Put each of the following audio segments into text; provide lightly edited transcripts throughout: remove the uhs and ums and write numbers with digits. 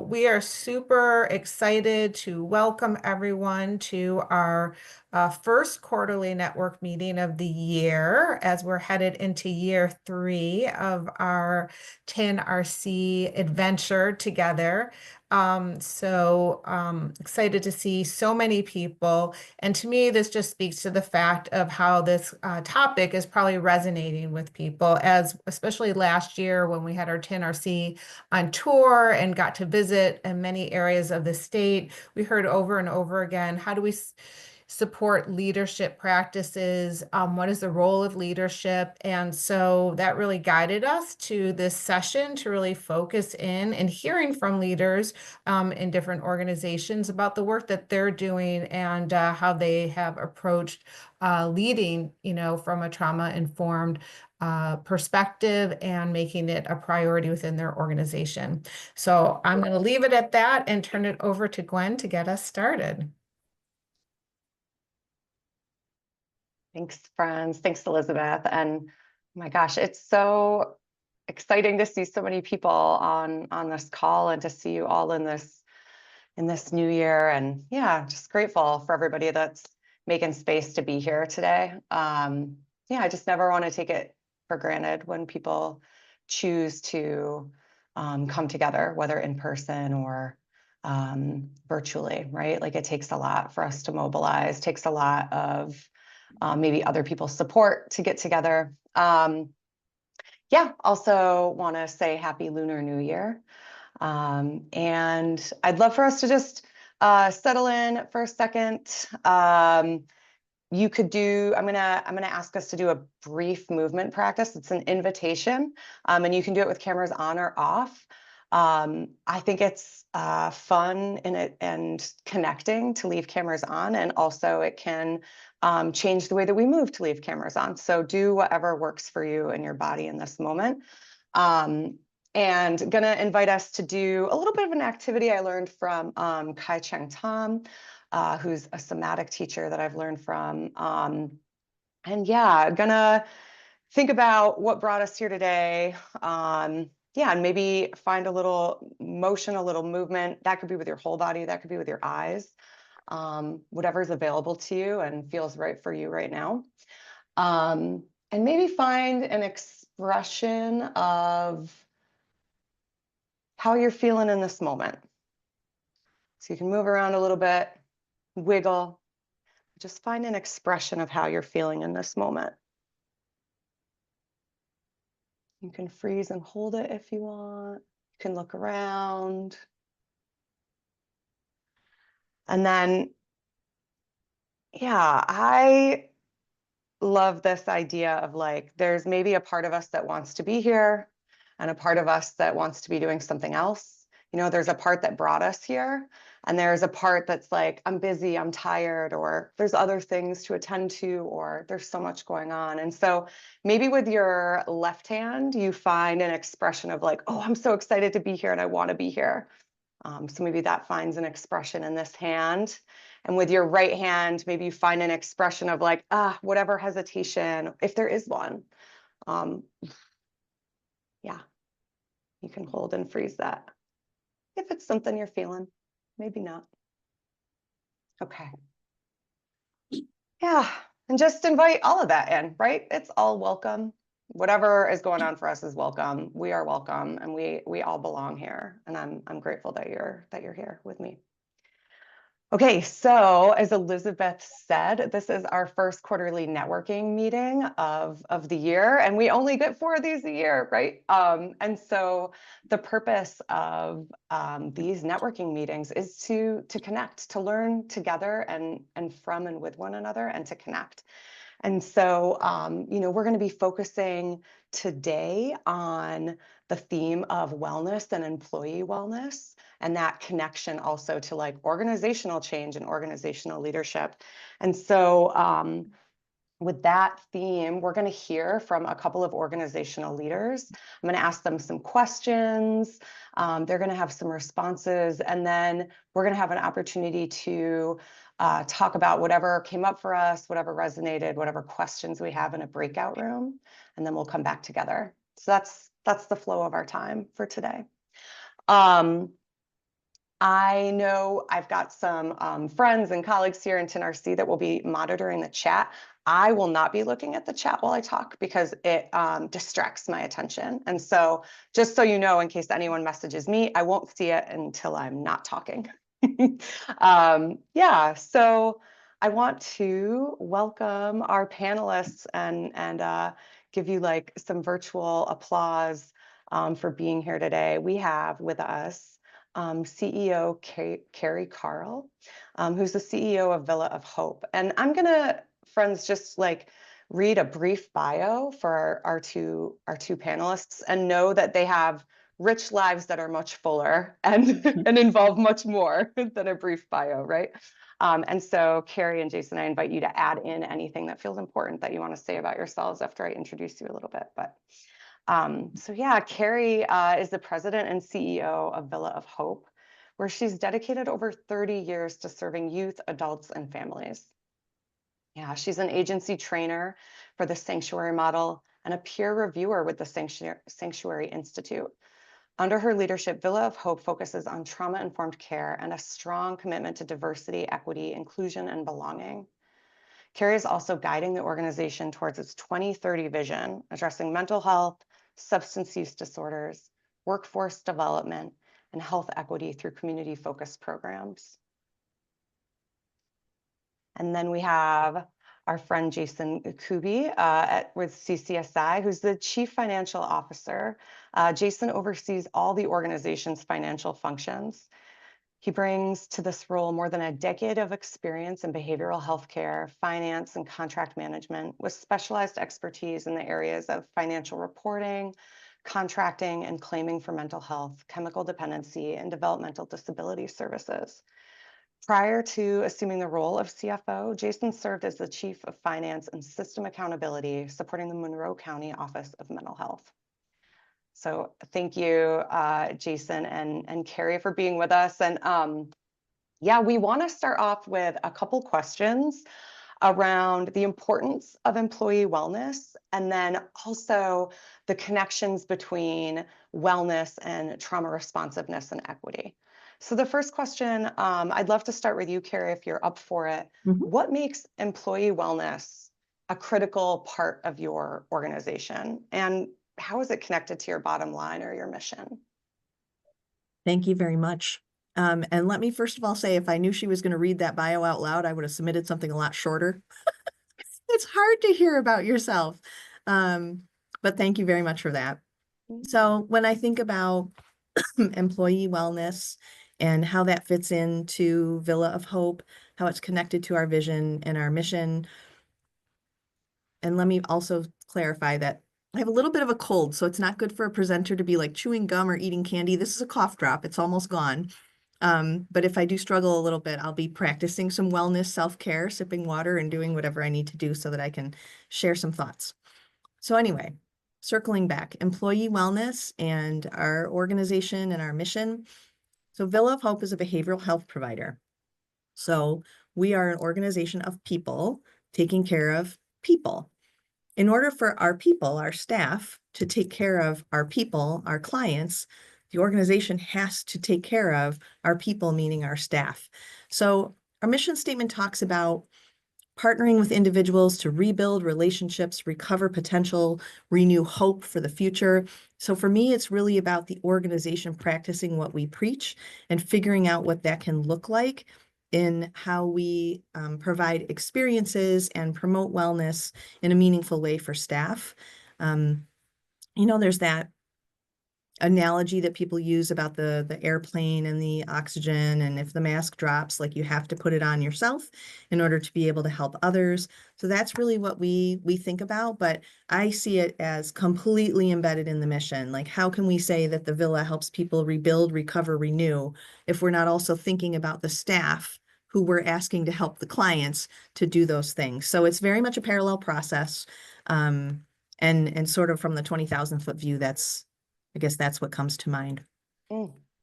We are super excited to welcome everyone to our first quarterly network meeting of the year as we're headed into year 3 of our 10RC adventure together. Excited to see so many people. And to me, this just speaks to the fact of how this topic is probably resonating with people, as especially last year when we had our 10RC on tour and got to visit in many areas of the state. We heard over and over again, how do we support leadership practices? What is the role of leadership? And so that really guided us to this session to really focus in and hearing from leaders in different organizations about the work that they're doing and how they have approached leading, from a trauma-informed perspective and making it a priority within their organization. So I'm going to leave it at that and turn it over to Gwen to get us started. Thanks, friends. Thanks, Elizabeth. And oh my gosh, it's so exciting to see so many people on this call and to see you all in this new year. And yeah, just grateful for everybody that's making space to be here today. I just never want to take it for granted when people choose to come together, whether in person or virtually, right? Like it takes a lot for us to mobilize, takes a lot of maybe other people's support to get together. Also want to say Happy Lunar New Year. And I'd love for us to just settle in for a second. You could do, I'm gonna ask us to do a brief movement practice. It's an invitation, and you can do it with cameras on or off. I think it's fun and connecting to leave cameras on, and also it can change the way that we move to leave cameras on. So do whatever works for you and your body in this moment. And gonna invite us to do a little bit of an activity I learned from Kai Cheng Tom, who's a somatic teacher that I've learned from. Gonna think about what brought us here today. And maybe find a little motion, a little movement. That could be with your whole body, that could be with your eyes. Whatever's available to you and feels right for you right now. And maybe find an expression of how you're feeling in this moment. So you can move around a little bit, wiggle, just find an expression of how you're feeling in this moment. You can freeze and hold it if you want. You can look around. And then, I love this idea of like, there's maybe a part of us that wants to be here and a part of us that wants to be doing something else. There's a part that brought us here, and there's a part that's like, I'm busy, I'm tired, or there's other things to attend to, or there's so much going on. And so maybe with your left hand, you find an expression of like, oh, I'm so excited to be here and I want to be here. So maybe that finds an expression in this hand. And with your right hand, maybe you find an expression of like, whatever hesitation, if there is one. You can hold and freeze that. If it's something you're feeling, maybe not. Okay. Yeah, and just invite all of that in, right? It's all welcome. Whatever is going on for us is welcome. We are welcome, and we all belong here. And I'm grateful that you're here with me. Okay, so as Elizabeth said, this is our first quarterly networking meeting of the year, and we only get 4 of these a year, right? And so the purpose of these networking meetings is to connect, to learn together and from and with one another, and to connect. And so, we're going to be focusing today on the theme of wellness and employee wellness, and that connection also to like organizational change and organizational leadership. And so with that theme, we're going to hear from a couple of organizational leaders. I'm going to ask them some questions. They're going to have some responses, and then we're going to have an opportunity to talk about whatever came up for us, whatever resonated, whatever questions we have in a breakout room, and then we'll come back together. So that's the flow of our time for today. I know I've got some friends and colleagues here in TNRC that will be monitoring the chat. I will not be looking at the chat while I talk because it distracts my attention. And so just so you know, in case anyone messages me, I won't see it until I'm not talking. Yeah, so I want to welcome our panelists and give you like some virtual applause for being here today. We have with us CEO Carrie Carl, who's the CEO of Villa of Hope. And I'm gonna, friends, just like read a brief bio for our two panelists and know that they have rich lives that are much fuller and, and involve much more than a brief bio, right? And so Carrie and Jason, I invite you to add in anything that feels important that you want to say about yourselves after I introduce you a little bit. But so yeah, Carrie is the president and CEO of Villa of Hope, where she's dedicated over 30 years to serving youth, adults, and families. Yeah, she's an agency trainer for the Sanctuary Model and a peer reviewer with the Sanctuary Institute. Under her leadership, Villa of Hope focuses on trauma-informed care and a strong commitment to diversity, equity, inclusion, and belonging. Carrie is also guiding the organization towards its 2030 vision, addressing mental health, substance use disorders, workforce development, and health equity through community-focused programs. And then we have our friend Jason Kuby with CCSI, who's the Chief Financial Officer. Jason oversees all the organization's financial functions. He brings to this role more than a decade of experience in behavioral health care, finance, and contract management, with specialized expertise in the areas of financial reporting, contracting, and claiming for mental health, chemical dependency, and developmental disability services. Prior to assuming the role of CFO, Jason served as the Chief of Finance and System Accountability, supporting the Monroe County Office of Mental Health. So thank you, Jason and Carrie, for being with us. And yeah, we want to start off with a couple questions around the importance of employee wellness, and then also the connections between wellness and trauma responsiveness and equity. So the first question, I'd love to start with you, Carrie, if you're up for it. What makes employee wellness a critical part of your organization? And how is it connected to your bottom line or your mission? Thank you very much. And let me first of all say, if I knew she was going to read that bio out loud, I would have submitted something a lot shorter. It's hard to hear about yourself. But thank you very much for that. So when I think about employee wellness and how that fits into Villa of Hope, how it's connected to our vision and our mission. And let me also clarify that I have a little bit of a cold, so it's not good for a presenter to be like chewing gum or eating candy. This is a cough drop. It's almost gone. But if I do struggle a little bit, I'll be practicing some wellness, self-care, sipping water, and doing whatever I need to do so that I can share some thoughts. So anyway, circling back, employee wellness and our organization and our mission. So Villa of Hope is a behavioral health provider. So we are an organization of people taking care of people. In order for our people, our staff, to take care of our people, our clients, the organization has to take care of our people, meaning our staff. So our mission statement talks about partnering with individuals to rebuild relationships, recover potential, renew hope for the future. So for me, it's really about the organization practicing what we preach and figuring out what that can look like in how we provide experiences and promote wellness in a meaningful way for staff. You know, there's that analogy that people use about the airplane and the oxygen, and if the mask drops, like you have to put it on yourself in order to be able to help others. So that's really what we think about, but I see it as completely embedded in the mission. Like, how can we say that the Villa helps people rebuild, recover, renew if we're not also thinking about the staff who we're asking to help the clients to do those things? So it's very much a parallel process. And sort of from the 20,000-foot view, I guess that's what comes to mind.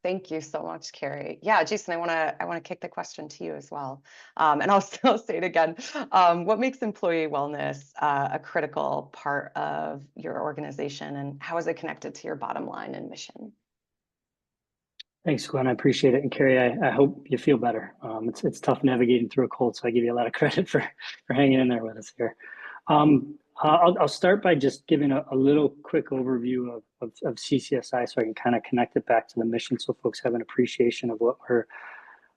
Thank you so much, Carrie. Yeah, Jason, I want to kick the question to you as well. And I'll still say it again. What makes employee wellness a critical part of your organization, and how is it connected to your bottom line and mission? Thanks, Glenn. I appreciate it. And Carrie, I hope you feel better. It's tough navigating through a cold, so I give you a lot of credit for hanging in there with us here. I'll start by just giving a little quick overview of CCSI so I can kind of connect it back to the mission so folks have an appreciation of what we're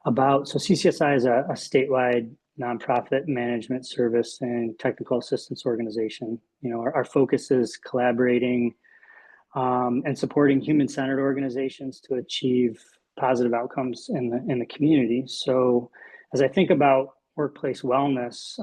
about. So CCSI is a statewide nonprofit management service and technical assistance organization. You know, our focus is collaborating and supporting human-centered organizations to achieve positive outcomes in the community. So as I think about workplace wellness,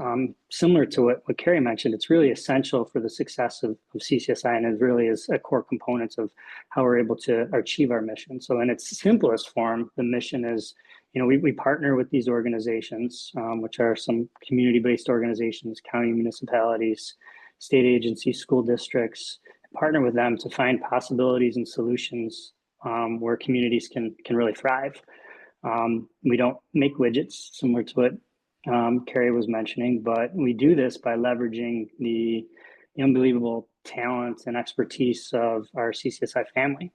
similar to what Carrie mentioned, it's really essential for the success of CCSI, and it really is a core component of how we're able to achieve our mission. So in its simplest form, the mission is, you know, we partner with these organizations, which are some community-based organizations, county municipalities, state agencies, school districts, partner with them to find possibilities and solutions where communities can really thrive. We don't make widgets, similar to what Carrie was mentioning, but we do this by leveraging the unbelievable talent and expertise of our CCSI family.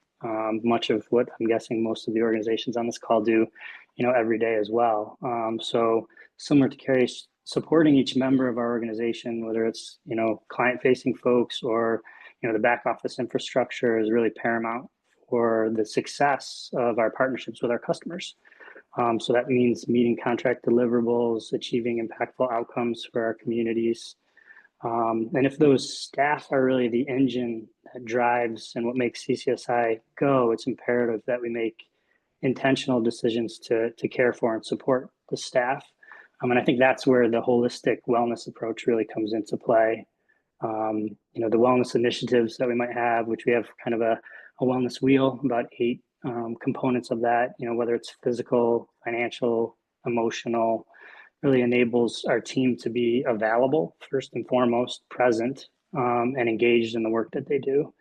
Much of what I'm guessing most of the organizations on this call do, you know, every day as well. So similar to Carrie's, supporting each member of our organization, whether it's, you know, client-facing folks or, you know, the back office infrastructure, is really paramount for the success of our partnerships with our customers. So that means meeting contract deliverables, achieving impactful outcomes for our communities. And if those staff are really the engine that drives and what makes CCSI go, it's imperative that we make intentional decisions to care for and support the staff. And I think that's where the holistic wellness approach really comes into play. You know, the wellness initiatives that we might have, which we have kind of a wellness wheel, about 8 components of that, you know, whether it's physical, financial, emotional, really enables our team to be available, first and foremost, present, and engaged in the work that they do.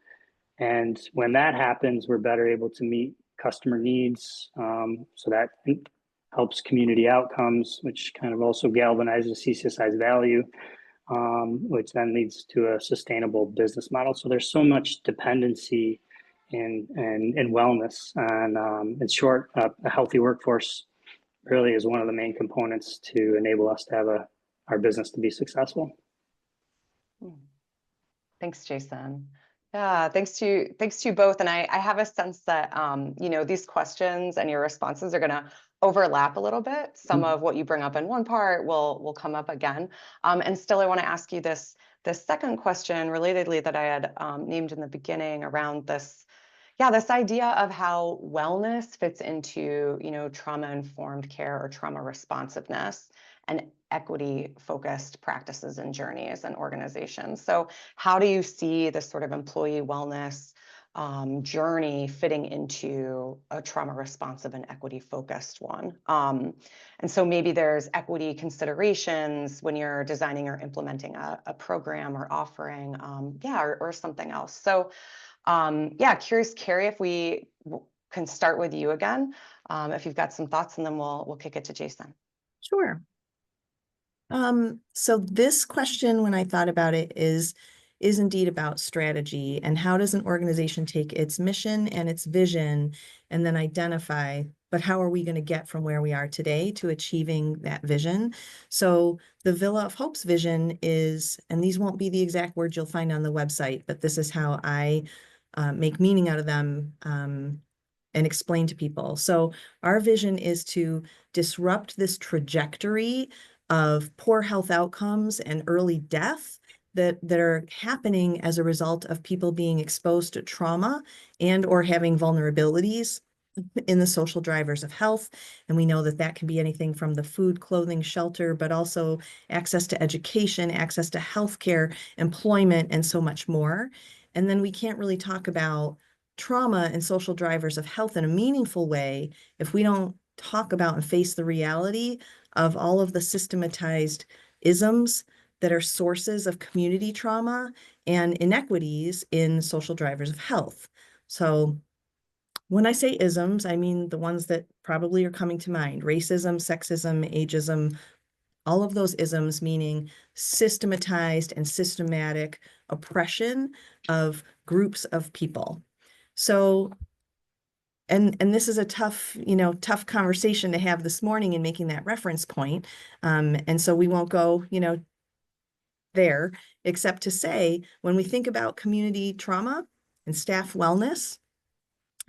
And when that happens, we're better able to meet customer needs. So that helps community outcomes, which kind of also galvanizes CCSI's value, which then leads to a sustainable business model. So there's so much dependency in wellness. And in short, a healthy workforce really is one of the main components to enable us to have our business to be successful. Thanks, Jason. Yeah, thanks to you both. And I have a sense that, you know, these questions and your responses are going to overlap a little bit. Some of what you bring up in one part will come up again. And still, I want to ask you this second question relatedly that I had named in the beginning around this idea of how wellness fits into, you know, trauma-informed care or trauma responsiveness and equity-focused practices and journeys and organizations. So how do you see this sort of employee wellness journey fitting into a trauma-responsive and equity-focused one? And so maybe there's equity considerations when you're designing or implementing a program or offering, or something else. So curious, Carrie, if we can start with you again, if you've got some thoughts, and then we'll kick it to Jason. Sure. So this question, when I thought about it, is indeed about strategy and how does an organization take its mission and its vision and then identify, but how are we going to get from where we are today to achieving that vision? So the Villa of Hope's vision is, and these won't be the exact words you'll find on the website, but this is how I make meaning out of them and explain to people. So our vision is to disrupt this trajectory of poor health outcomes and early death that are happening as a result of people being exposed to trauma and or having vulnerabilities in the social drivers of health. And we know that that can be anything from the food, clothing, shelter, but also access to education, access to healthcare, employment, and so much more. And then we can't really talk about trauma and social drivers of health in a meaningful way if we don't talk about and face the reality of all of the systematized isms that are sources of community trauma and inequities in social drivers of health. So when I say isms, I mean the ones that probably are coming to mind: racism, sexism, ageism, all of those isms, meaning systematized and systematic oppression of groups of people. So and this is a tough, tough conversation to have this morning in making that reference point. And so we won't go, there, except to say, when we think about community trauma and staff wellness,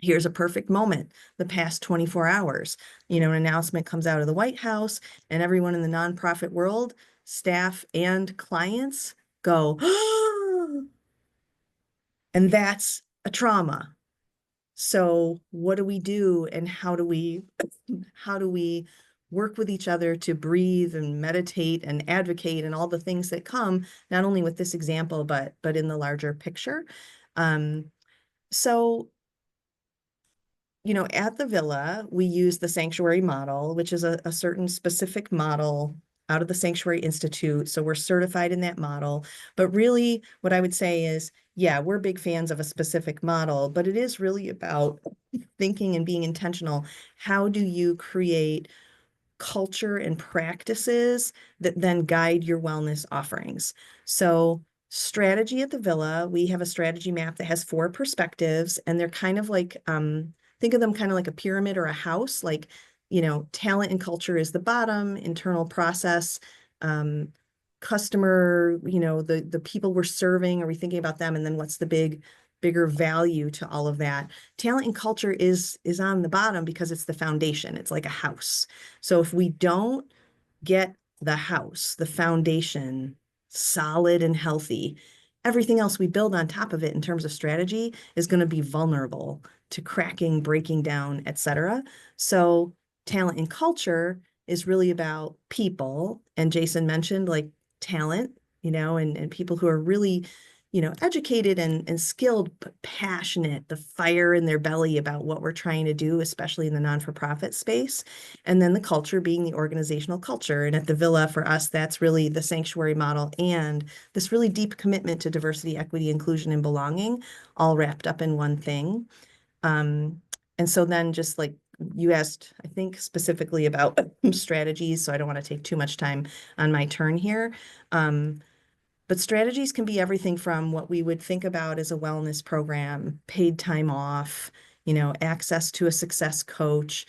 here's a perfect moment. The past 24 hours, an announcement comes out of the White House, and everyone in the nonprofit world, staff and clients go, and that's a trauma. So what do we do, and how do we work with each other to breathe and meditate and advocate and all the things that come, not only with this example, but in the larger picture? So, at the Villa, we use the sanctuary model, which is a certain specific model out of the Sanctuary Institute. So we're certified in that model. But really, what I would say is, yeah, we're big fans of a specific model, but it is really about thinking and being intentional. How do you create culture and practices that then guide your wellness offerings? So strategy at the Villa, we have a strategy map that has 4 perspectives, and they're kind of like, think of them kind of like a pyramid or a house. Like, talent and culture is the bottom, internal process, customer, the people we're serving, are we thinking about them? And then what's the bigger value to all of that? Talent and culture is on the bottom because it's the foundation. It's like a house. So if we don't get the house, the foundation, solid and healthy, everything else we build on top of it in terms of strategy is going to be vulnerable to cracking, breaking down, etc. So talent and culture is really about people. And Jason mentioned like talent, and people who are really, educated and skilled, but passionate, the fire in their belly about what we're trying to do, especially in the non-for-profit space. And then the culture being the organizational culture. And at the Villa, for us, that's really the sanctuary model and this really deep commitment to diversity, equity, inclusion, and belonging, all wrapped up in one thing. And so then just like you asked, I think specifically about strategies, so I don't want to take too much time on my turn here. But strategies can be everything from what we would think about as a wellness program, paid time off, access to a success coach,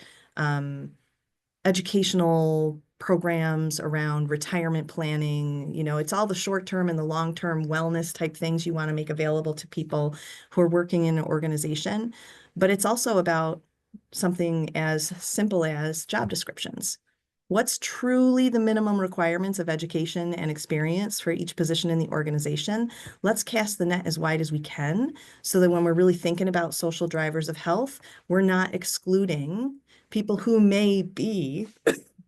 educational programs around retirement planning. It's all the short-term and the long-term wellness type things you want to make available to people who are working in an organization. But it's also about something as simple as job descriptions. What's truly the minimum requirements of education and experience for each position in the organization? Let's cast the net as wide as we can so that when we're really thinking about social drivers of health, we're not excluding people who may be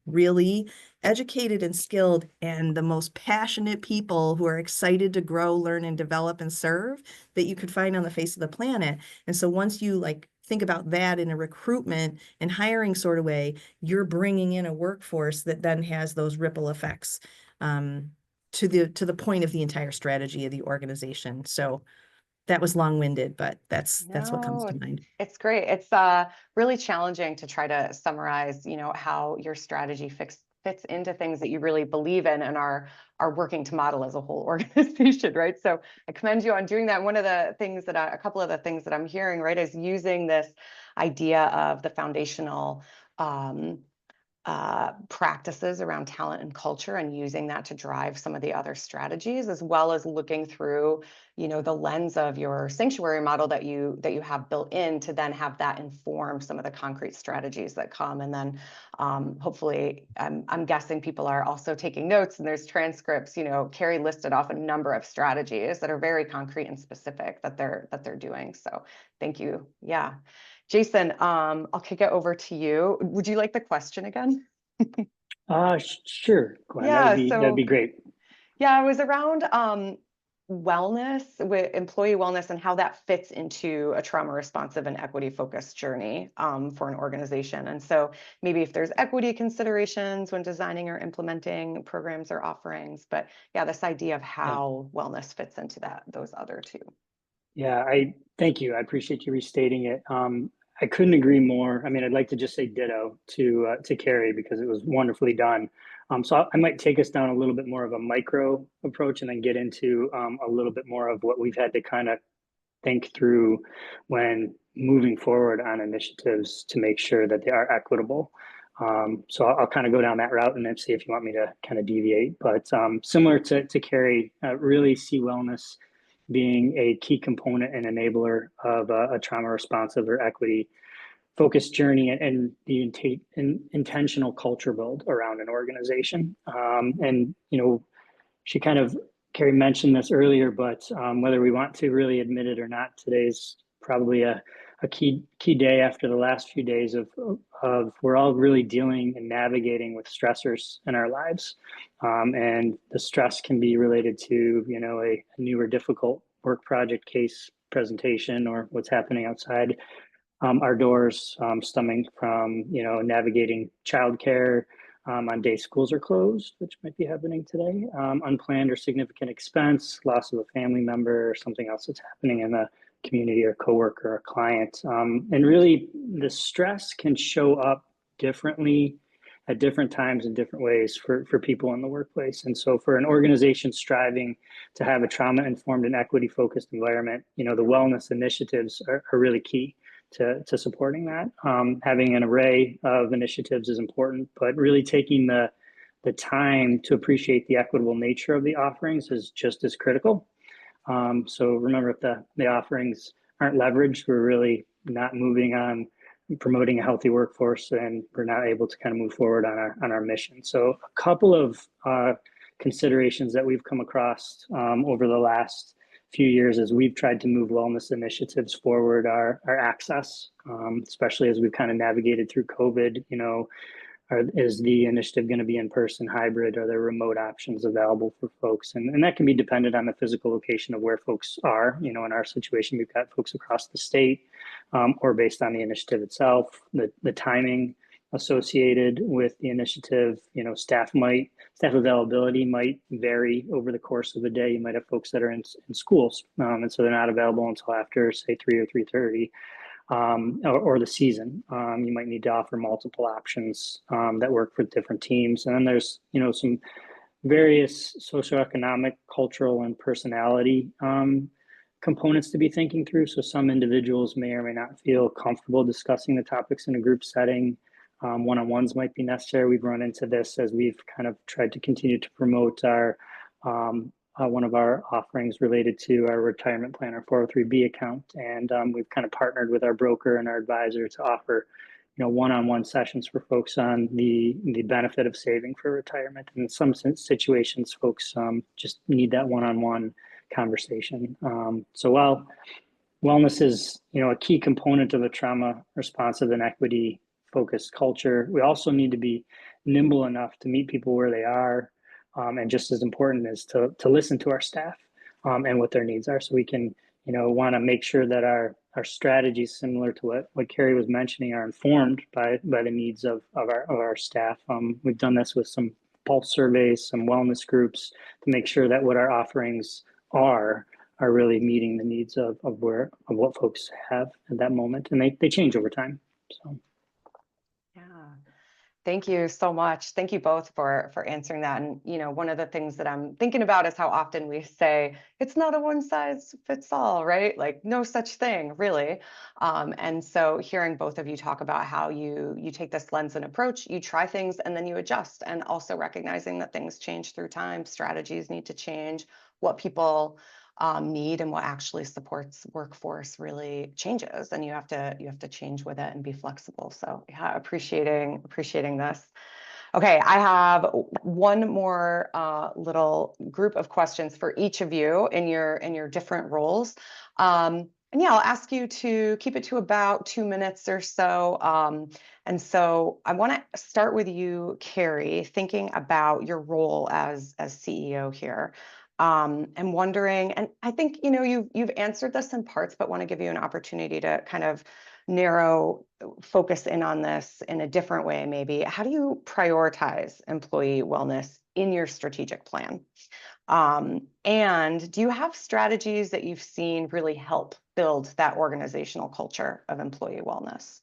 really educated and skilled and the most passionate people who are excited to grow, learn, and develop and serve that you could find on the face of the planet. And so once you think about that in a recruitment and hiring sort of way, you're bringing in a workforce that then has those ripple effects to the point of the entire strategy of the organization. So that was long-winded, but that's what comes to mind. It's great. It's really challenging to try to summarize, how your strategy fits into things that you really believe in and are working to model as a whole organization, right? So I commend you on doing that. One of the things that a couple of the things that I'm hearing, right, is using this idea of the foundational practices around talent and culture and using that to drive some of the other strategies, as well as looking through, the lens of your sanctuary model that you have built in to then have that inform some of the concrete strategies that come. And then hopefully, I'm guessing people are also taking notes and there's transcripts. Carrie listed off a number of strategies that are very concrete and specific that they're doing. So thank you. Yeah. Jason, I'll kick it over to you. Would you like the question again? Sure, Gwen. Yeah, That'd be great. Yeah, it was around wellness, with employee wellness, and how that fits into a trauma responsive and equity focused journey for an organization. And so maybe if there's equity considerations when designing or implementing programs or offerings, but yeah, this idea of how wellness fits into those other two. Yeah, thank you. I appreciate you restating it. I couldn't agree more. I mean, I'd like to just say ditto to Carrie because it was wonderfully done. So I might take us down a little bit more of a micro approach and then get into a little bit more of what we've had to kind of think through when moving forward on initiatives to make sure that they are equitable. So I'll kind of go down that route and then see if you want me to kind of deviate. But similar to Carrie, really see wellness being a key component and enabler of a trauma responsive or equity focused journey and the intentional culture build around an organization. And, you know, she kind of, Carrie mentioned this earlier, but whether we want to really admit it or not, today's probably a key day after the last few days of we're all really dealing and navigating with stressors in our lives. And the stress can be related to, you know, a new or difficult work project, case presentation, or what's happening outside our doors, stemming from, you know, navigating childcare on days schools are closed, which might be happening today, unplanned or significant expense, loss of a family member, or something else that's happening in the community or coworker or client. And really, the stress can show up differently at different times in different ways for people in the workplace. And so for an organization striving to have a trauma-informed and equity-focused environment, you know, the wellness initiatives are really key to supporting that. Having an array of initiatives is important, but really taking the time to appreciate the equitable nature of the offerings is just as critical. So remember, if the offerings aren't leveraged, we're really not moving on promoting a healthy workforce, and we're not able to kind of move forward on our mission. So a couple of considerations that we've come across over the last few years as we've tried to move wellness initiatives forward are access, especially as we've kind of navigated through COVID. You know, is the initiative going to be in person, hybrid? Are there remote options available for folks? And that can be dependent on the physical location of where folks are. You know, in our situation, we've got folks across the state, or based on the initiative itself, the timing associated with the initiative. You know, staff availability might vary over the course of the day. You might have folks that are in schools, and so they're not available until after, say, 3 or 3:30. Or the season. You might need to offer multiple options that work for different teams. And then there's, you know, some various socioeconomic, cultural, and personality components to be thinking through. So some individuals may or may not feel comfortable discussing the topics in a group setting. One-on-ones might be necessary. We've run into this as we've kind of tried to continue to promote our one of our offerings related to our retirement plan, our 403B account. And we've kind of partnered with our broker and our advisor to offer, you know, one-on-one sessions for folks on the benefit of saving for retirement. And in some situations, folks just need that one-on-one conversation. So while wellness is, you know, a key component of a trauma responsive and equity focused culture, we also need to be nimble enough to meet people where they are. And just as important is to listen to our staff and what their needs are, so we can, you know, want to make sure that our strategies, similar to what Carrie was mentioning, are informed by the needs of our staff. We've done this with some pulse surveys, some wellness groups, to make sure that what our offerings are really meeting the needs of what folks have at that moment, and they change over time. So. Yeah. Thank you so much. Thank you both for answering that. And, you know, one of the things that I'm thinking about is how often we say, it's not a one size fits all, right? Like no such thing, really. And so hearing both of you talk about how you take this lens and approach, you try things and then you adjust, and also recognizing that things change through time, strategies need to change, what people need and what actually supports workforce really changes, and you have to change with it and be flexible. So yeah, appreciating this. Okay, I have one more little group of questions for each of you in your different roles. And yeah, I'll ask you to keep it to about 2 minutes or so. And so I want to start with you, Carrie, thinking about your role as CEO here. And wondering, and I think, you know, you've answered this in parts, but want to give you an opportunity to kind of narrow focus in on this in a different way, maybe. How do you prioritize employee wellness in your strategic plan? And do you have strategies that you've seen really help build that organizational culture of employee wellness?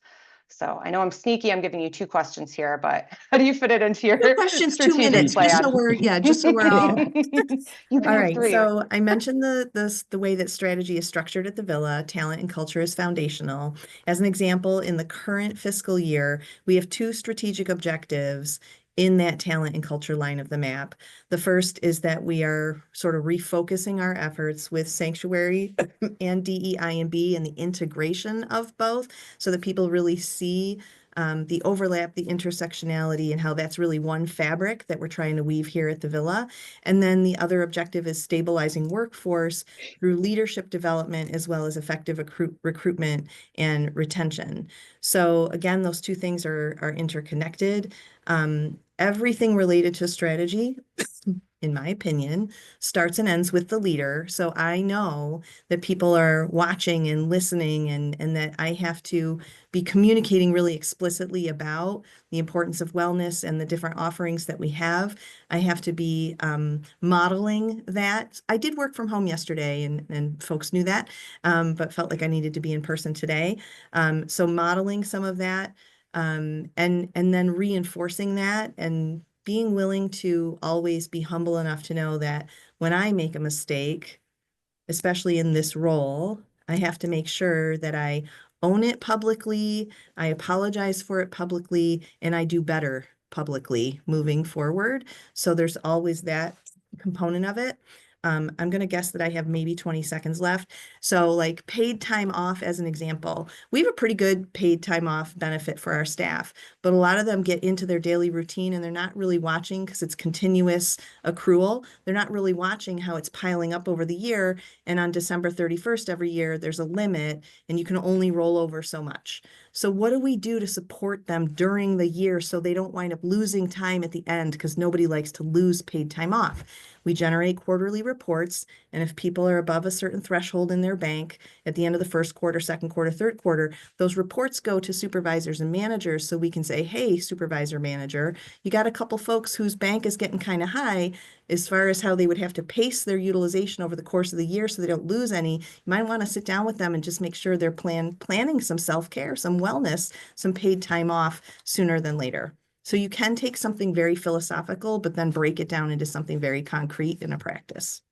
So I know I'm sneaky. I'm giving you 2 questions here, but how do you fit it into your 2 questions, 2 strategic minutes, just so plan? we're, yeah, just so we're all. You can All have right, 3. so I mentioned the way that strategy is structured at the Villa. Talent and culture is foundational. As an example, in the current fiscal year, we have 2 strategic objectives in that talent and culture line of the map. The first is that we are sort of refocusing our efforts with sanctuary and DEI&B and the integration of both so that people really see the overlap, the intersectionality, and how that's really one fabric that we're trying to weave here at the Villa. And then the other objective is stabilizing workforce through leadership development as well as effective recruitment and retention. So again, those 2 things are interconnected. Everything related to strategy, in my opinion, starts and ends with the leader. So I know that people are watching and listening and that I have to be communicating really explicitly about the importance of wellness and the different offerings that we have. I have to be modeling that. I did work from home yesterday and folks knew that, but felt like I needed to be in person today. So modeling some of that and then reinforcing that and being willing to always be humble enough to know that when I make a mistake, especially in this role, I have to make sure that I own it publicly, I apologize for it publicly, and I do better publicly moving forward. So there's always that component of it. I'm going to guess that I have maybe 20 seconds left. So like paid time off as an example, we have a pretty good paid time off benefit for our staff, but a lot of them get into their daily routine and they're not really watching because it's continuous accrual. They're not really watching how it's piling up over the year. And on December 31st every year, there's a limit and you can only roll over so much. So what do we do to support them during the year so they don't wind up losing time at the end because nobody likes to lose paid time off? We generate quarterly reports, and if people are above a certain threshold in their bank at the end of the first quarter, second quarter, third quarter, those reports go to supervisors and managers so we can say, hey, supervisor manager, you got a couple folks whose bank is getting kind of high as far as how they would have to pace their utilization over the course of the year so they don't lose any. You might want to sit down with them and just make sure they're planning some self-care, some wellness, some paid time off sooner than later. So you can take something very philosophical, but then break it down into something very concrete in a practice.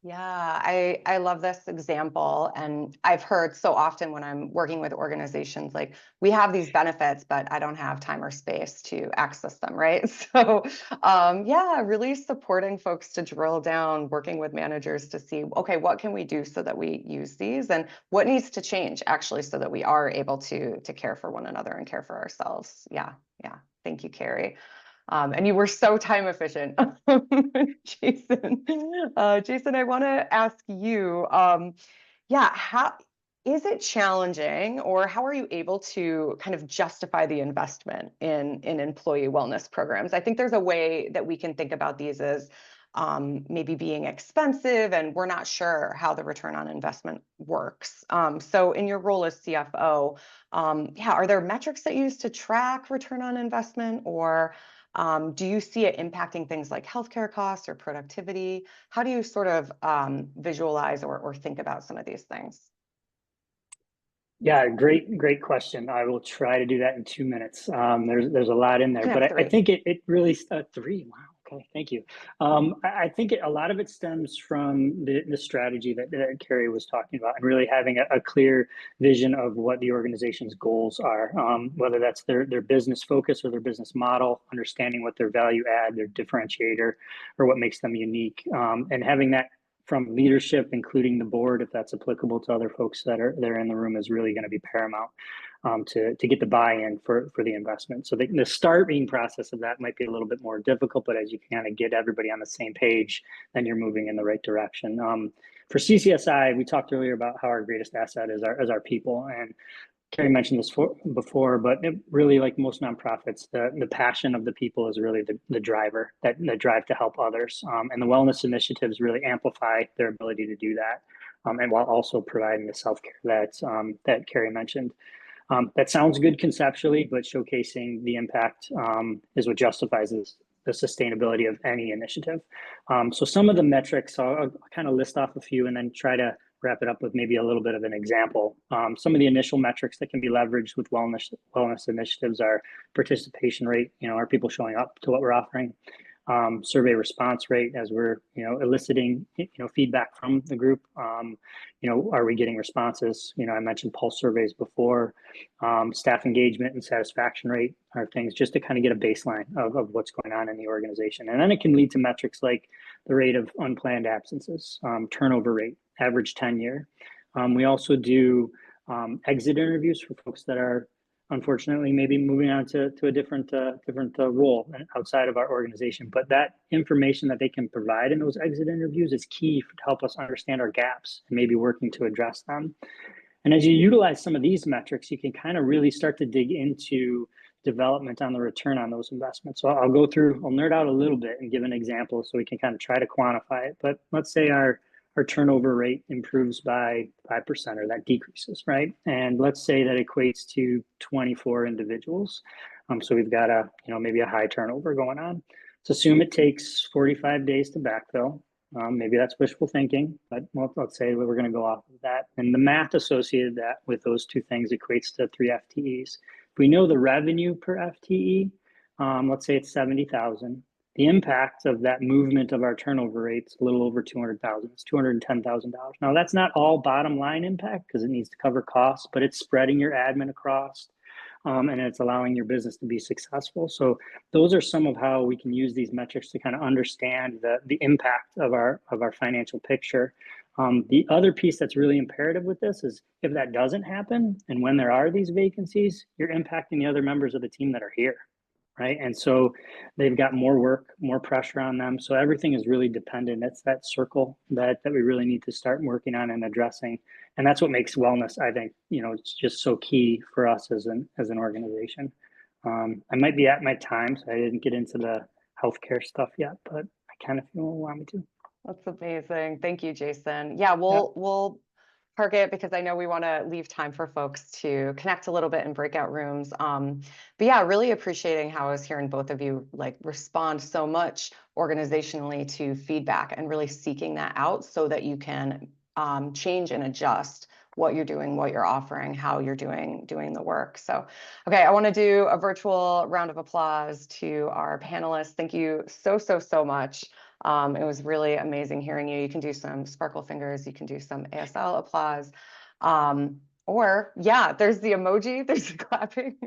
Yeah, I love this example. And I've heard so often when I'm working with organizations, like we have these benefits, but I don't have time or space to access them, right? So yeah, really supporting folks to drill down, working with managers to see, okay, what can we do so that we use these and what needs to change actually so that we are able to care for one another and care for ourselves. Yeah. Thank you, Carrie. And you were so time efficient, Jason. Jason, I want to ask you, yeah, how is it challenging, or how are you able to kind of justify the investment in employee wellness programs? I think there's a way that we can think about these as maybe being expensive, and we're not sure how the return on investment works. So in your role as CFO, yeah, are there metrics that you use to track return on investment, or do you see it impacting things like healthcare costs or productivity? How do you sort of visualize or think about some of these things? Yeah, great question. I will try to do that in 2 minutes. There's a lot in there, You can but have I 3. think it really 3. Wow. Okay, thank you. I think a lot of it stems from the strategy that Carrie was talking about, and really having a clear vision of what the organization's goals are, whether that's their business focus or their business model, understanding what their value add, their differentiator, or what makes them unique, and having that from leadership, including the board, if that's applicable to other folks that are in the room, is really going to be paramount to get the buy-in for the investment. So the starting process of that might be a little bit more difficult, but as you kind of get everybody on the same page, then you're moving in the right direction. For CCSI, we talked earlier about how our greatest asset is our people, and Carrie mentioned this before, but it really, like most nonprofits, the passion of the people is really the driver, that drive to help others. And the wellness initiatives really amplify their ability to do that, and while also providing the self-care that Carrie mentioned. That sounds good conceptually, but showcasing the impact is what justifies the sustainability of any initiative. So some of the metrics, I'll kind of list off a few and then try to wrap it up with maybe a little bit of an example. Some of the initial metrics that can be leveraged with wellness initiatives are participation rate. Are people showing up to what we're offering? Survey response rate, as we're eliciting feedback from the group. Are we getting responses? I mentioned pulse surveys before. Staff engagement and satisfaction rate are things just to kind of get a baseline of what's going on in the organization. And then it can lead to metrics like the rate of unplanned absences, turnover rate, average tenure. We also do exit interviews for folks that are unfortunately maybe moving on to a different role outside of our organization. But that information that they can provide in those exit interviews is key to help us understand our gaps and maybe working to address them. And as you utilize some of these metrics, you can kind of really start to dig into development on the return on those investments. So I'll nerd out a little bit and give an example so we can kind of try to quantify it. But let's say our turnover rate improves by 5% or that decreases, right? And let's say that equates to 24 individuals. So we've got maybe a high turnover going on. Let's assume it takes 45 days to backfill. Maybe that's wishful thinking, but let's say we're going to go off of that. And the math associated with those two things equates to 3 FTEs. If we know the revenue per FTE, let's say it's 70,000. The impact of that movement of our turnover rate's a little over 200,000. It's $210,000. Now that's not all bottom line impact because it needs to cover costs, but it's spreading your admin across, and it's allowing your business to be successful. So those are some of how we can use these metrics to kind of understand the impact of our financial picture. The other piece that's really imperative with this is if that doesn't happen, and when there are these vacancies, you're impacting the other members of the team that are here. Right. And so they've got more work, more pressure on them. So everything is really dependent. It's that circle that we really need to start working on and addressing. And that's what makes wellness, I think, it's just so key for us as an organization. I might be at my time, so I didn't get into the healthcare stuff yet, but I kind of feel you want me to. That's amazing. Thank you, Jason. Yeah, we'll target because I know we want to leave time for folks to connect a little bit in breakout rooms. But yeah, really appreciating how I was hearing both of you respond so much organizationally to feedback and really seeking that out so that you can change and adjust what you're doing, what you're offering, how you're doing the work. So, okay, I want to do a virtual round of applause to our panelists. Thank you so much. It was really amazing hearing you. You can do some sparkle fingers. You can do some ASL applause. Or yeah, there's the emoji, there's the clapping.